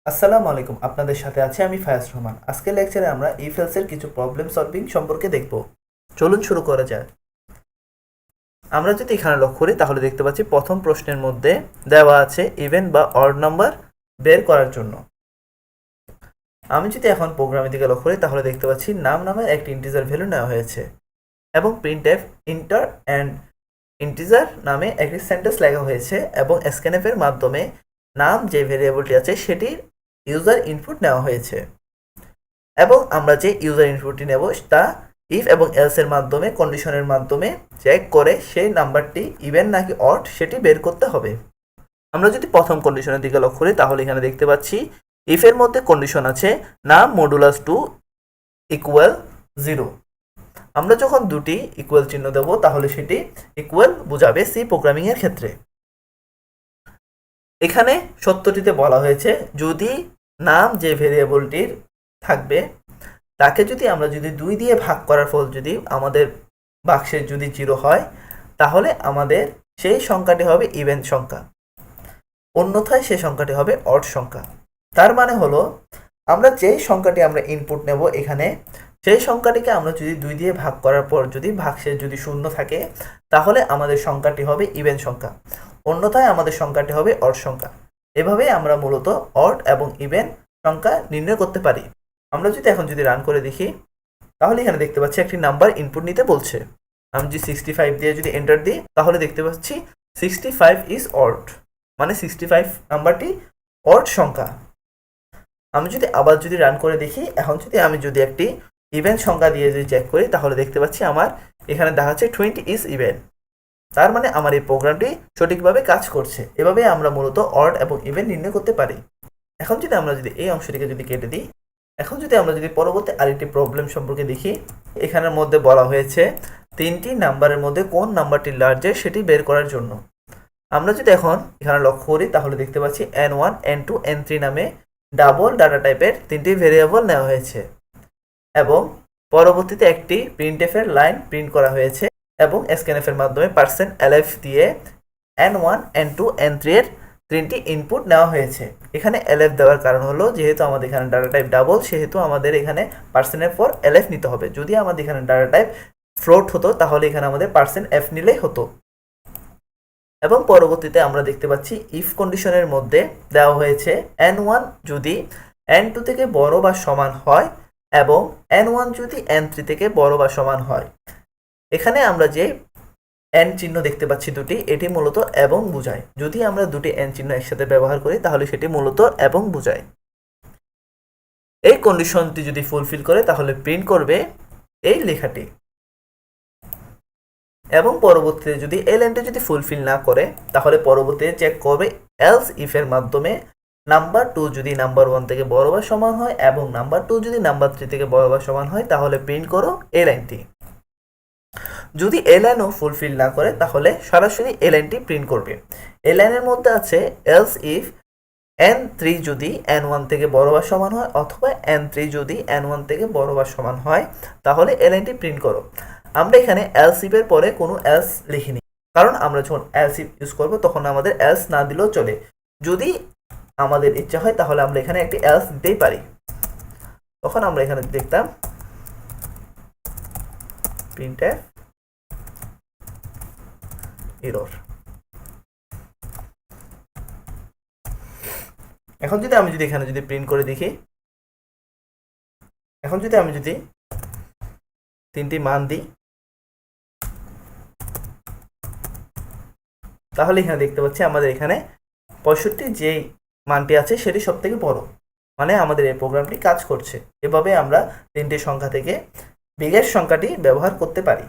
আসসালামু আলাইকুম, আপনাদের সাথে আছে আমি ফায়াজ রহমান। আজকের লেকচারে আমরা ইফ এলস এর কিছু প্রবলেম সলভিং সম্পর্কে দেখব। চলুন শুরু করা যাক। আমরা যদি এখানে লক্ষ্য করি তাহলে দেখতে পাচ্ছি প্রথম প্রশ্নের মধ্যে দেওয়া আছে ইভেন বা অড নাম্বার বের করার জন্য। আমি যদি এখন প্রোগ্রামের দিকে লক্ষ্য করি তাহলে দেখতে পাচ্ছি নাম নামের একটি ইন্টিজার ভ্যালু নেওয়া হয়েছে এবং প্রিন্টএফ ইন্টার অ্যান্ড ইন্টিজার নামে একটি সেন্টেন্স লেখা হয়েছে এবং স্ক্যানএফ এর মাধ্যমে নাম যে ভেরিয়েবলটি আছে সেটির ইউজার ইনপুট নেওয়া হয়েছে এবং আমরা যে ইউজার ইনপুটটি নেব তা ইফ এবং এলস এর মাধ্যমে কন্ডিশনের মাধ্যমে চেক করে সেই নাম্বারটি ইভেন নাকি অড সেটি বের করতে হবে। আমরা যদি প্রথম কন্ডিশনের দিকে লক্ষ্য করি তাহলে এখানে দেখতে পাচ্ছি ইফ এর মধ্যে কন্ডিশন আছে নাম মডুলাস 2 ইকুয়াল 0। আমরা যখন দুটি ইকুয়াল চিহ্ন দেব তাহলে সেটি ইকুয়াল বোঝাবে সি প্রোগ্রামিং এর ক্ষেত্রে। এখানে সত্যটিতে বলা হয়েছে যদি নাম যে ভেরিয়েবলটির থাকবে তাকে আমরা যদি 2 দিয়ে ভাগ করার ফল যদি আমাদের বাক্সের যদি 0 হয় তাহলে আমাদের সেই সংখ্যাটি হবে ইভেন সংখ্যা, অন্যথায় সেই সংখ্যাটি হবে অড সংখ্যা। তার মানে হলো আমরা যেই সংখ্যাটি আমরা ইনপুট নেব এখানে সেই সংখ্যাটিকে আমরা যদি 2 দিয়ে ভাগ করার পর যদি ভাগশেষ যদি 0 থাকে তাহলে আমাদের সংখ্যাটি হবে ইভেন সংখ্যা, অন্যথায় আমাদের সংখ্যাটি হবে অড সংখ্যা। এভাবে আমরা মূলত অড এবং ইভেন সংখ্যা নির্ণয় করতে পারি। আমরা যদি এখন রান করে দেখি তাহলে এখানে দেখতে পাচ্ছি একটি নাম্বার ইনপুট নিতে বলছে। আমি যদি 65 দিয়ে যদি এন্টার দিই তাহলে দেখতে পাচ্ছি 65 ইজ অড, মানে 65 নাম্বারটি অড সংখ্যা। আমি যদি আবার রান করে দেখি, এখন আমি একটি ইভেন সংখ্যা দিয়ে যদি চেক করি তাহলে দেখতে পাচ্ছি আমার এখানে দেখাচ্ছে 20 ইজ ইভেন। তার মানে আমার এই প্রোগ্রামটি সঠিকভাবে কাজ করছে। এভাবে আমরা মূলত অড এবং ইভেন নির্ণয় করতে পারি। এখন আমরা এই অংশটিকে কেটে দিই, এখন আমরা পরবর্তী আরেকটি প্রবলেম সম্পর্কে দেখি। এখানের মধ্যে বলা হয়েছে 3টি নাম্বারের মধ্যে কোন নাম্বারটি লার্জেস্ট সেটি বের করার জন্য। আমরা এখন এখানে লক্ষ্য করি তাহলে দেখতে পাচ্ছি n1 n2 n3 নামে ডাবল ডাটা টাইপের 3টি ভেরিয়েবল নেওয়া হয়েছে এবং পরবর্তীতে একটি প্রিন্টএফ এর লাইন প্রিন্ট করা হয়েছে এবং স্ক্যানএফ এর মাধ্যমে %elif দিয়ে n1 n2 n3 এর 3টি ইনপুট নেওয়া হয়েছে। এখানে elif দেওয়ার কারণ হলো যেহেতু আমাদের এখানে ডাটা টাইপ ডাবল সেহেতু আমাদের এখানে % for elif নিতে হবে। যদি আমাদের এখানে ডাটা টাইপ ফ্লোট হতো তাহলে এখানে আমাদের %f নিলেই হতো। এবং পরবর্তীতে আমরা দেখতে পাচ্ছি ইফ কন্ডিশনের মধ্যে দেওয়া হয়েছে n1 যদি n2 থেকে বড় বা সমান হয় এবং n1 যদি n3 থেকে বড় বা সমান হয়। এখানে আমরা যে n চিহ্ন দেখতে পাচ্ছি দুটি, এটি মূলত এবং বোঝায়। যদি আমরা দুটি n চিহ্ন একসাথে ব্যবহার করি তাহলে সেটি মূলত এবং বোঝায়। এই কন্ডিশনটি যদি ফুলফিল করে তাহলে প্রিন্ট করবে এই লেখাটি এবং পরবর্তীতে যদি এই লাইনটি যদি ফুলফিল না করে তাহলে পরবর্তীতে চেক করবে এলস ইফ এর মাধ্যমে নাম্বার 2 যদি নাম্বার 1 থেকে বড় বা সমান হয় এবং নাম্বার 2 যদি নাম্বার 3 থেকে বড় বা সমান হয় তাহলে প্রিন্ট করো এই লাইনটি। যদি এই লাইনও ফুলফিল না করে তাহলে সরাসরি এই লাইনটি প্রিন্ট করবে। এই লাইনের মধ্যে আছে এলস ইফ n3 যদি n1 থেকে বড় বা সমান হয় অথবা n3 যদি n1 থেকে বড় বা সমান হয় তাহলে এই লাইনটি প্রিন্ট করো। আমরা এখানে এলসিফ এর পরে কোনো এলস লিখিনি, কারণ আমরা যখন এলসিফ ইউজ করব তখন আমাদের এলস না দিলেও চলে। যদি আমাদের ইচ্ছা হয় তাহলে আমরা এখানে একটি এলস দিতেই পারি। তখন আমরা এখানে দেখতাম প্রিন্টএফ এরর। এখন আমি এখানে প্রিন্ট করে দেখি, এখন আমি 3টি মান দিই তাহলে এখানে দেখতে পাচ্ছি আমাদের এখানে 65 যে মানটি আছে সেটি সবথেকে বড়, মানে আমাদের এই প্রোগ্রামটি কাজ করছে। এভাবে আমরা 3টি সংখ্যা থেকে বিগেস্ট সংখ্যাটি ব্যবহার করতে পারি।